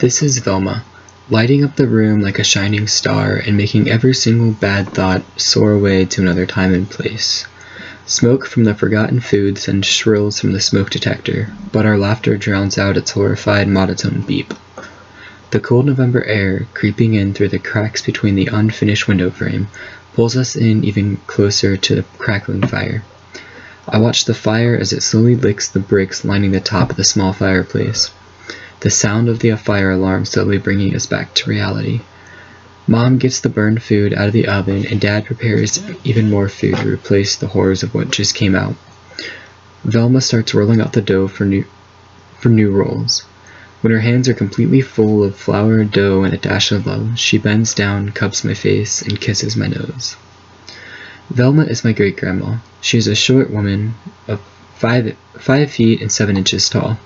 This is Velma, lighting up the room like a shining star and making every single bad thought soar away to another time and place. Smoke from the forgotten food sends shrills from the smoke detector, but our laughter drowns out its horrified monotone beep. The cold November air, creeping in through the cracks between the unfinished window frame, pulls us in even closer to the crackling fire. I watch the fire as it slowly licks the bricks lining the top of the small fireplace. The sound of the fire alarm slowly bringing us back to reality. Mom gets the burned food out of the oven and Dad prepares even more food to replace the horrors of what just came out. Velma starts rolling out the dough for new rolls. When her hands are completely full of flour, dough, and a dash of love, she bends down, cups my face, and kisses my nose. Velma is my great-grandma. She is a short woman of 5 feet and 7 inches tall.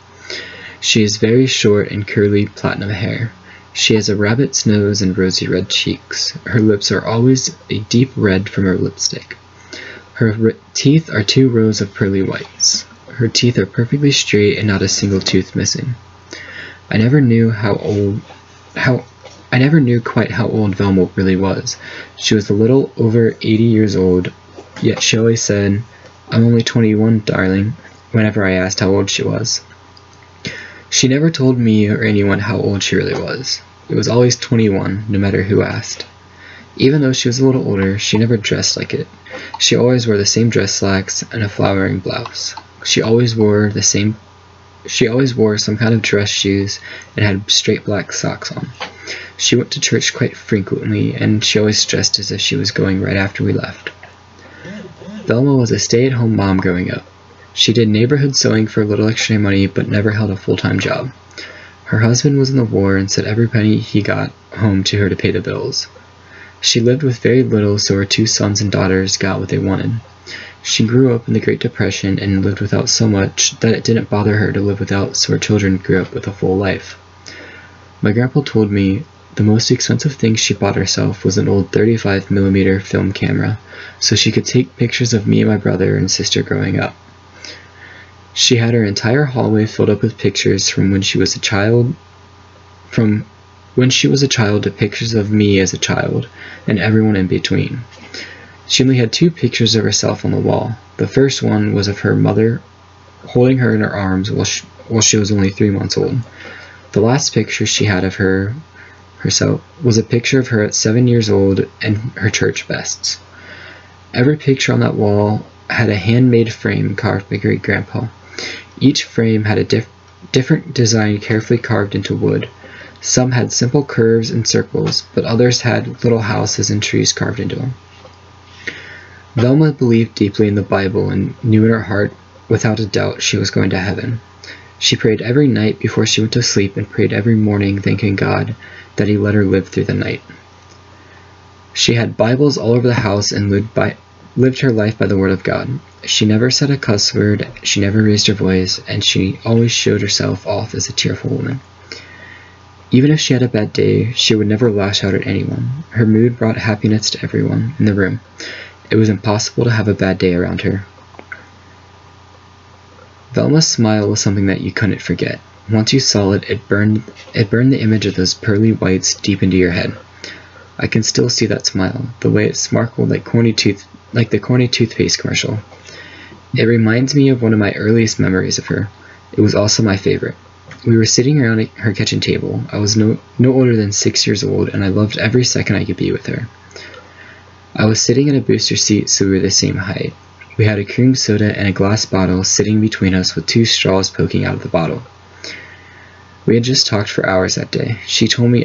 She is very short and curly platinum hair. She has a rabbit's nose and rosy red cheeks. Her lips are always a deep red from her lipstick. Her teeth are 2 rows of pearly whites. Her teeth are perfectly straight and not a single tooth missing. I never knew quite how old Velma really was. She was a little over 80 years old, yet she always said, "I'm only 21, darling," whenever I asked how old she was. She never told me or anyone how old she really was. It was always 21, no matter who asked. Even though she was a little older, she never dressed like it. She always wore the same dress slacks and a flowering blouse. She always wore some kind of dress shoes and had straight black socks on. She went to church quite frequently, and she always dressed as if she was going right after we left. Velma was a stay-at-home mom growing up. She did neighborhood sewing for a little extra money, but never held a full-time job. Her husband was in the war and sent every penny he got home to her to pay the bills. She lived with very little, so her 2 sons and daughters got what they wanted. She grew up in the Great Depression and lived without so much that it didn't bother her to live without, so her children grew up with a full life. My grandpa told me the most expensive thing she bought herself was an old 35mm film camera, so she could take pictures of me and my brother and sister growing up. She had her entire hallway filled up with pictures from when she was a child to pictures of me as a child, and everyone in between. She only had 2 pictures of herself on the wall. The first one was of her mother holding her in her arms while she was only 3 months old. The last picture she had of herself was a picture of her at 7 years old in her church vests. Every picture on that wall had a handmade frame carved by great-grandpa. Each frame had a different design carefully carved into wood. Some had simple curves and circles, but others had little houses and trees carved into them. Velma believed deeply in the Bible and knew in her heart, without a doubt, she was going to heaven. She prayed every night before she went to sleep and prayed every morning thanking God that He let her live through the night. She had Bibles all over the house and lived her life by the Word of God. She never said a cuss word, she never raised her voice, and she always showed herself off as a tearful woman. Even if she had a bad day, she would never lash out at anyone. Her mood brought happiness to everyone in the room. It was impossible to have a bad day around her. Velma's smile was something that you couldn't forget. Once you saw it, it burned the image of those pearly whites deep into your head. I can still see that smile, the way it sparkled like the corny toothpaste commercial. It reminds me of one of my earliest memories of her. It was also my favorite. We were sitting around her kitchen table. I was no older than 6 years old, and I loved every second I could be with her. I was sitting in a booster seat, so we were the same height. We had a cream soda and a glass bottle sitting between us with 2 straws poking out of the bottle. We had just talked for hours that day. She told me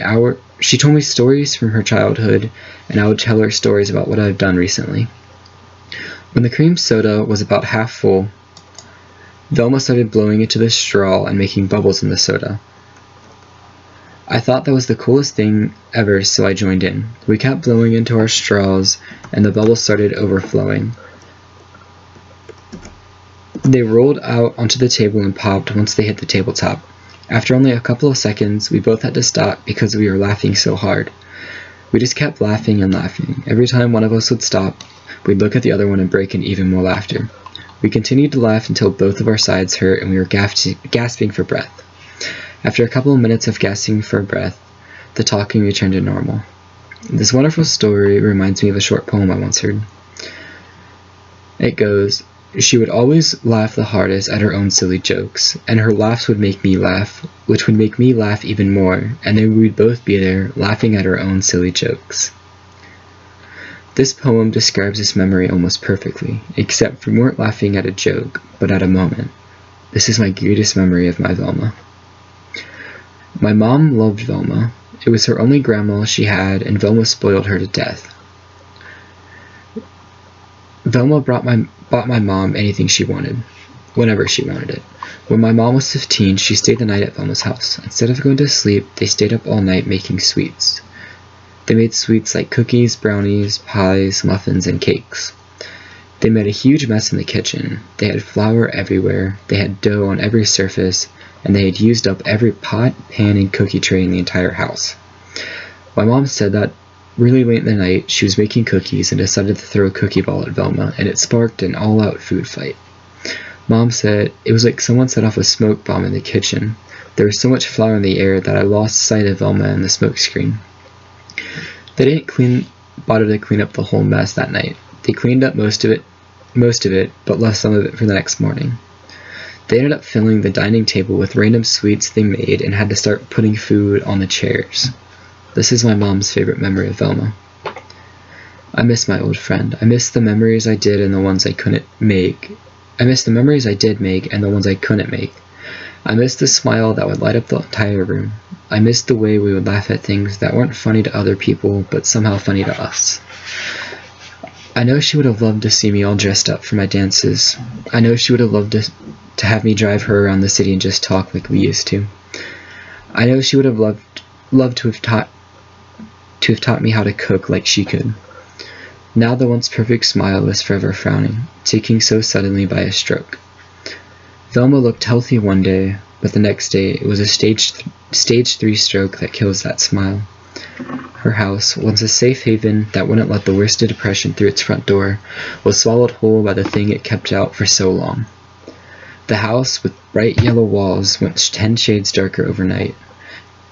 stories from her childhood, and I would tell her stories about what I had done recently. When the cream soda was about half full, Velma started blowing into the straw and making bubbles in the soda. I thought that was the coolest thing ever, so I joined in. We kept blowing into our straws, and the bubbles started overflowing. They rolled out onto the table and popped once they hit the tabletop. After only a couple of seconds, we both had to stop because we were laughing so hard. We just kept laughing and laughing. Every time one of us would stop, we'd look at the other one and break in even more laughter. We continued to laugh until both of our sides hurt and we were gasping for breath. After a couple of minutes of gasping for breath, the talking returned to normal. This wonderful story reminds me of a short poem I once heard. It goes, "She would always laugh the hardest at her own silly jokes, and her laughs would make me laugh, which would make me laugh even more, and then we would both be there, laughing at our own silly jokes." This poem describes this memory almost perfectly, except we weren't laughing at a joke, but at a moment. This is my greatest memory of my Velma. My mom loved Velma. It was her only grandma she had, and Velma spoiled her to death. Velma bought my mom anything she wanted, whenever she wanted it. When my mom was 15, she stayed the night at Velma's house. Instead of going to sleep, they stayed up all night making sweets. They made sweets like cookies, brownies, pies, muffins, and cakes. They made a huge mess in the kitchen. They had flour everywhere, they had dough on every surface, and they had used up every pot, pan, and cookie tray in the entire house. My mom said that really late in the night, she was making cookies and decided to throw a cookie ball at Velma, and it sparked an all-out food fight. Mom said it was like someone set off a smoke bomb in the kitchen. There was so much flour in the air that I lost sight of Velma and the smoke screen. They didn't bother to clean up the whole mess that night. They cleaned up most of it, but left some of it for the next morning. They ended up filling the dining table with random sweets they made and had to start putting food on the chairs. This is my mom's favorite memory of Velma. I miss my old friend. I miss the memories I did and the ones I couldn't make. I miss the memories I did make and the ones I couldn't make. I miss the smile that would light up the entire room. I miss the way we would laugh at things that weren't funny to other people, but somehow funny to us. I know she would have loved to see me all dressed up for my dances. I know she would have loved to have me drive her around the city and just talk like we used to. I know she would have loved to have taught me how to cook like she could. Now the once perfect smile is forever frowning, taken so suddenly by a stroke. Velma looked healthy one day, but the next day it was a stage 3 stroke that kills that smile. Her house, once a safe haven that wouldn't let the worst of depression through its front door, was swallowed whole by the thing it kept out for so long. The house, with bright yellow walls, went 10 shades darker overnight.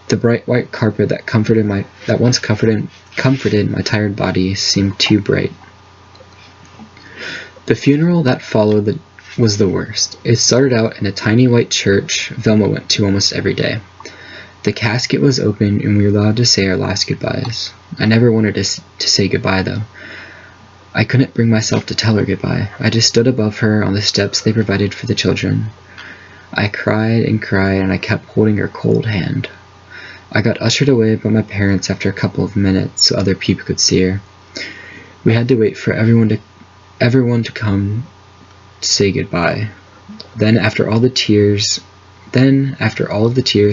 The bright white carpet that once comforted my tired body seemed too bright. The funeral that followed was the worst. It started out in a tiny white church Velma went to almost every day. The casket was open and we were allowed to say our last goodbyes. I never wanted to say goodbye though. I couldn't bring myself to tell her goodbye. I just stood above her on the steps they provided for the children. I cried and cried and I kept holding her cold hand. I got ushered away by my parents after a couple of minutes so other people could see her. We had to wait for everyone to come to say goodbye. Then after all of the tears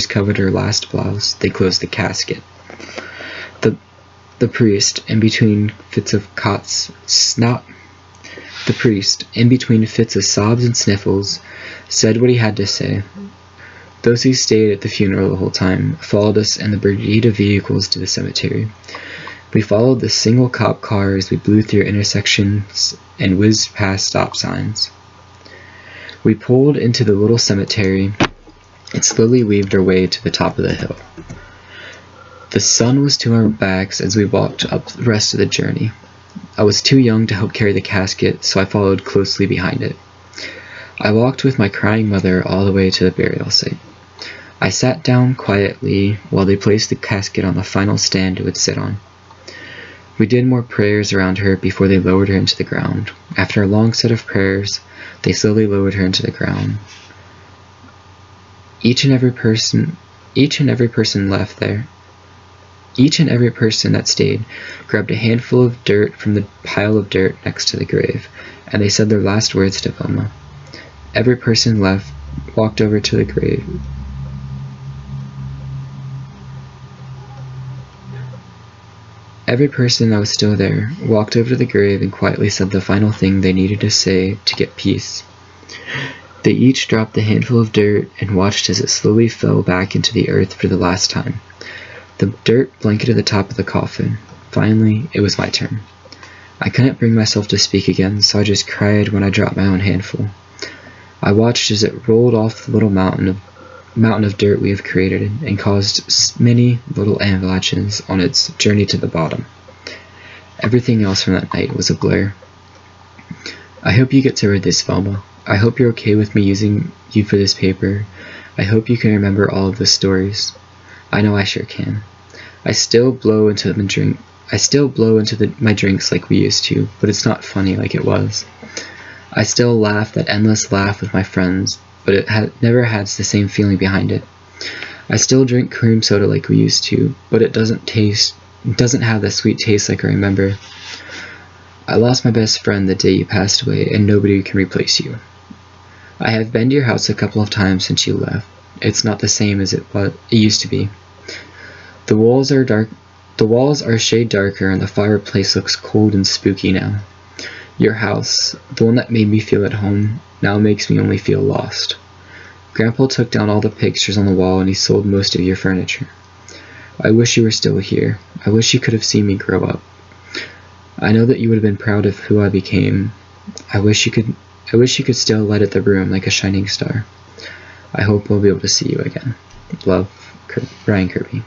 covered her last blouse, they closed the casket. The priest, in between fits of sobs and sniffles, said what he had to say. Those who stayed at the funeral the whole time followed us in the brigade of vehicles to the cemetery. We followed the single cop car as we blew through intersections and whizzed past stop signs. We pulled into the little cemetery and slowly weaved our way to the top of the hill. The sun was to our backs as we walked up the rest of the journey. I was too young to help carry the casket, so I followed closely behind it. I walked with my crying mother all the way to the burial site. I sat down quietly while they placed the casket on the final stand it would sit on. We did more prayers around her before they lowered her into the ground. After a long set of prayers, they slowly lowered her into the ground. Each and every person that stayed grabbed a handful of dirt from the pile of dirt next to the grave, and they said their last words to Velma. Every person walked over to the grave. Every person that was still there walked over to the grave and quietly said the final thing they needed to say to get peace. They each dropped the handful of dirt and watched as it slowly fell back into the earth for the last time. The dirt blanketed the top of the coffin. Finally, it was my turn. I couldn't bring myself to speak again, so I just cried when I dropped my own handful. I watched as it rolled off the little mountain of mountain of dirt we have created and caused many little avalanches on its journey to the bottom. Everything else from that night was a blur. I hope you get to read this, Velma. I hope you're okay with me using you for this paper. I hope you can remember all of the stories. I know I sure can. I still blow into my drinks like we used to, but it's not funny like it was. I still laugh that endless laugh with my friends, but it never has the same feeling behind it. I still drink cream soda like we used to, but it doesn't have the sweet taste like I remember. I lost my best friend the day you passed away, and nobody can replace you. I have been to your house a couple of times since you left. It's not the same as it used to be. The walls are dark. The walls are a shade darker, and the fireplace looks cold and spooky now. Your house, the one that made me feel at home, now makes me only feel lost. Grandpa took down all the pictures on the wall, and he sold most of your furniture. I wish you were still here. I wish you could have seen me grow up. I know that you would have been proud of who I became. I wish you could still light up the room like a shining star. I hope we'll be able to see you again. Love, Ryan Kirby.